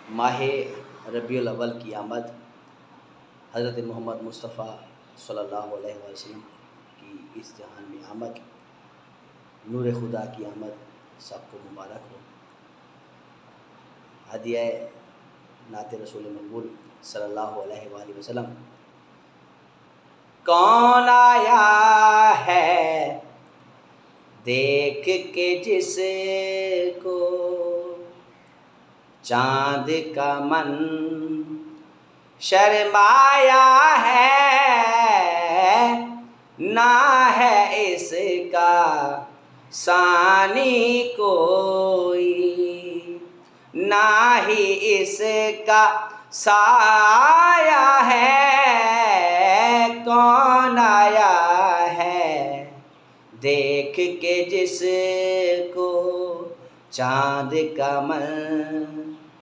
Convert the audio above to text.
माह रबीउल अव्वल की आमद, हज़रत मोहम्मद मुस्तफ़ा सल्लल्लाहु अलैहि वसल्लम की इस जहान में आमद, नूर खुदा की आमद सबको मुबारक हो। हदिया नात रसूल मकबूल सल्लल्लाहु अलैहि वसल्लम। कौन आया है देख के जिसको चाँद का मन शर्माया है, ना है इसका सानी कोई, ना ही इसका साया है। कौन आया है देख के जिसको चाँद का मन